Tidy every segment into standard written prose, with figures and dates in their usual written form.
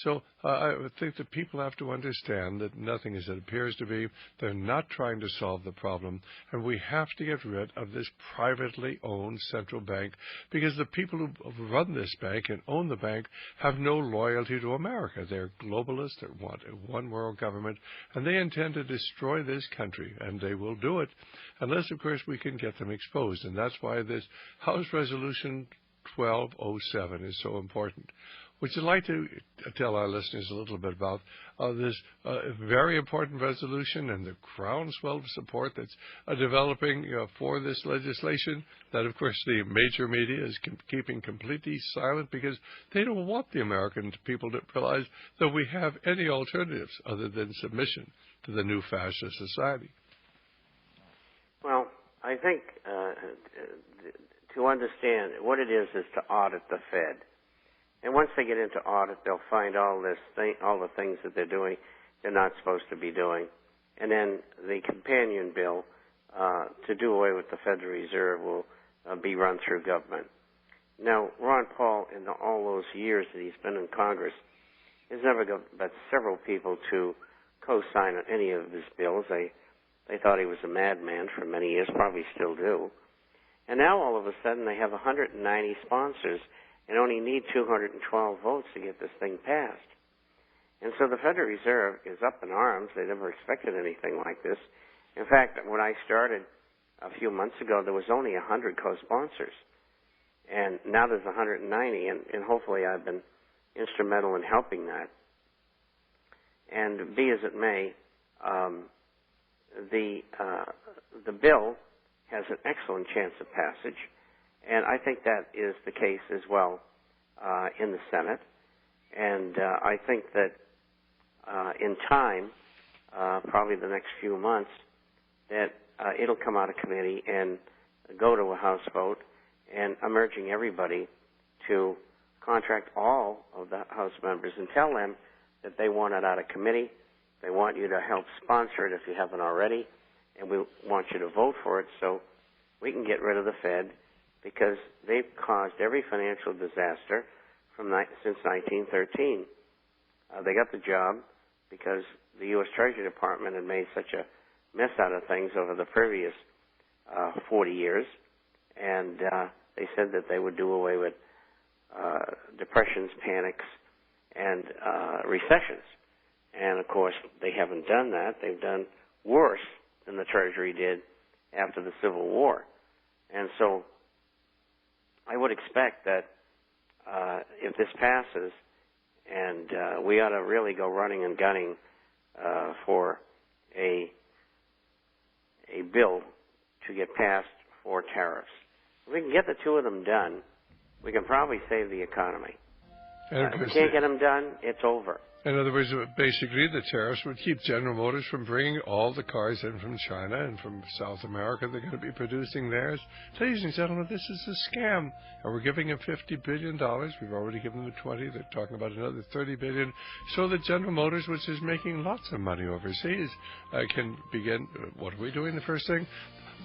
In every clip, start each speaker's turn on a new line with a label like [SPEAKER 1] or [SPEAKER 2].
[SPEAKER 1] So I would think that people have to understand that nothing is as it appears to be. They're not trying to solve the problem, and we have to get rid of this privately owned central bank because the people who run this bank and own the bank have no loyalty to America. They're globalists. They want a one-world government, and they intend to destroy this country, and they will do it unless, of course, we can get them exposed. And that's why this House Resolution 1207 is so important. Would you like to tell our listeners a little bit about this very important resolution and the groundswell of support that's developing for this legislation that, of course, the major media is keeping completely silent because they don't want the American people to realize that we have any alternatives other than submission to the new fascist society?
[SPEAKER 2] Well, I think to understand what it is to audit the Fed. And once they get into audit, they'll find all the things that they're doing they're not supposed to be doing. And then the companion bill to do away with the Federal Reserve will be run through government. Now, Ron Paul, in all those years that he's been in Congress, has never got but several people to co-sign on any of his bills. They thought he was a madman for many years, probably still do. And now all of a sudden they have 190 sponsors and only need 212 votes to get this thing passed. And so the Federal Reserve is up in arms. They never expected anything like this. In fact, when I started a few months ago, there was only 100 co-sponsors. And now there's 190, and hopefully I've been instrumental in helping that. And be as it may, the bill has an excellent chance of passage. And I think that is the case as well in the Senate. And I think that in time, probably the next few months, that it'll come out of committee and go to a House vote, and I'm urging everybody to contract all of the House members and tell them that they want it out of committee. They want you to help sponsor it if you haven't already, and we want you to vote for it so we can get rid of the Fed, because they've caused every financial disaster since 1913. They got the job because the U.S. Treasury Department had made such a mess out of things over the previous 40 years, and they said that they would do away with depressions, panics, and recessions. And, of course, they haven't done that. They've done worse than the Treasury did after the Civil War. And so I would expect that if this passes, and we ought to really go running and gunning for a bill to get passed for tariffs. If we can get the two of them done, we can probably save the economy. If we can't get them done, it's over.
[SPEAKER 1] In other words, basically, the tariffs would keep General Motors from bringing all the cars in from China and from South America. They're going to be producing theirs. Ladies and gentlemen, this is a scam. And we're giving them $50 billion. We've already given them 20. They're talking about another $30 billion. So that General Motors, which is making lots of money overseas, can begin. What are we doing? The first thing?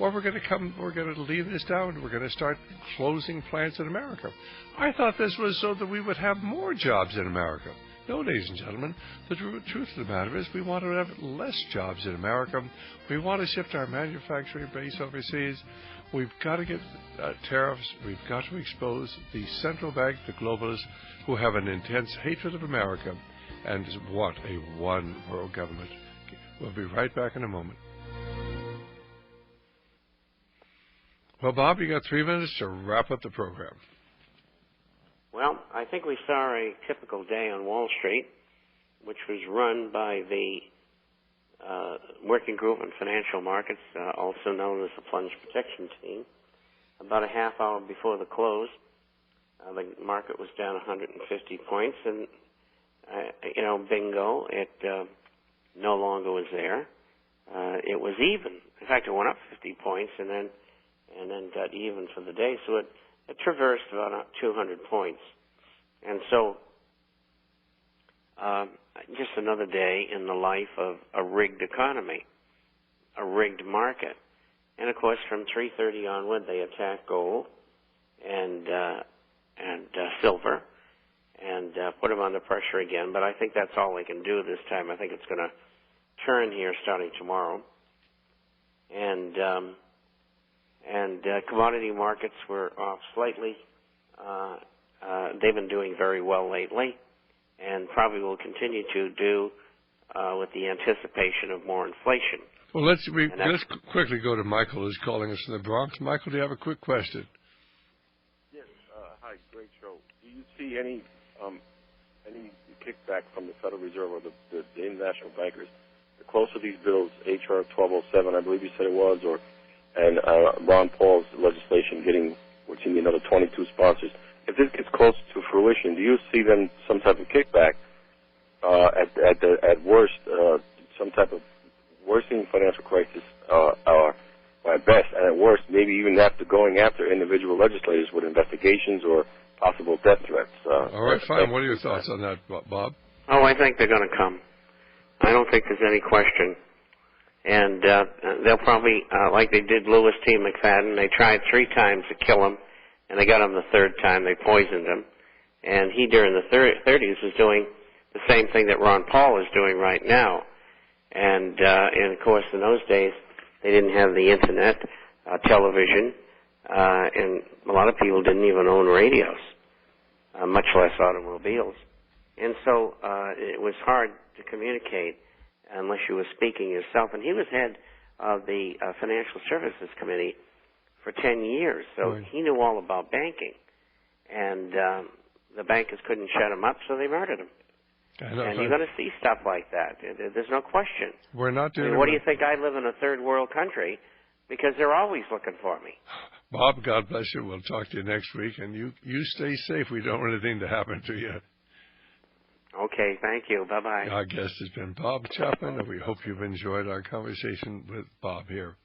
[SPEAKER 1] Well, we're going to leave this down. We're going to start closing plants in America. I thought this was so that we would have more jobs in America. No, ladies and gentlemen, the truth of the matter is we want to have less jobs in America. We want to shift our manufacturing base overseas. We've got to get tariffs. We've got to expose the central bank, the globalists, who have an intense hatred of America and want a one-world government. We'll be right back in a moment. Well, Bob, you got 3 minutes to wrap up the program.
[SPEAKER 2] Well, I think we saw a typical day on Wall Street, which was run by the Working Group on Financial Markets, also known as the Plunge Protection Team. About a half hour before the close, the market was down 150 points, and, bingo, it no longer was there. It was even. In fact, it went up 50 points and then got even for the day, so it traversed about 200 points. And so just another day in the life of a rigged economy, a rigged market. And, of course, from 3:30 onward, they attacked gold and silver. and put them under pressure again. But I think that's all they can do this time. I think it's going to turn here starting tomorrow. And commodity markets were off slightly. They've been doing very well lately, and probably will continue to do with the anticipation of more inflation.
[SPEAKER 1] Well, let's quickly go to Michael, who's calling us from the Bronx. Michael, do you have a quick question?
[SPEAKER 3] Yes. Hi, great show. Do you see any kickback from the Federal Reserve or the international bankers? The closer these bills, H.R. 1207, I believe you said it was, and Ron Paul's legislation getting, which you need another 22 sponsors. If this gets closer to fruition, do you see them some type of kickback at worst, some type of worsening financial crisis, or at best, and at worst, maybe even going after individual legislators with investigations or possible death threats?
[SPEAKER 1] All right, fine. What are your thoughts on that, Bob?
[SPEAKER 2] Oh, I think they're going to come. I don't think there's any question. And they'll probably, like they did Louis T. McFadden, they tried 3 times to kill him, and they got him the 3rd time. They poisoned him. And he, during the 30s, was doing the same thing that Ron Paul is doing right now. And of course, in those days, they didn't have the Internet, television, and a lot of people didn't even own radios, much less automobiles. And so it was hard to communicate unless you were speaking yourself. And he was head of the Financial Services Committee for 10 years, so
[SPEAKER 1] right.
[SPEAKER 2] He knew all about banking. And the bankers couldn't shut him up, so they murdered him. And you're going to see stuff like that. There's no question.
[SPEAKER 1] We're not doing.
[SPEAKER 2] What do you think? I live in a third world country because they're always looking for me.
[SPEAKER 1] Bob, God bless you. We'll talk to you next week, and you stay safe. We don't want anything to happen to you.
[SPEAKER 2] Okay, thank you. Bye-bye.
[SPEAKER 1] Our guest has been Bob Chapman, and we hope you've enjoyed our conversation with Bob here.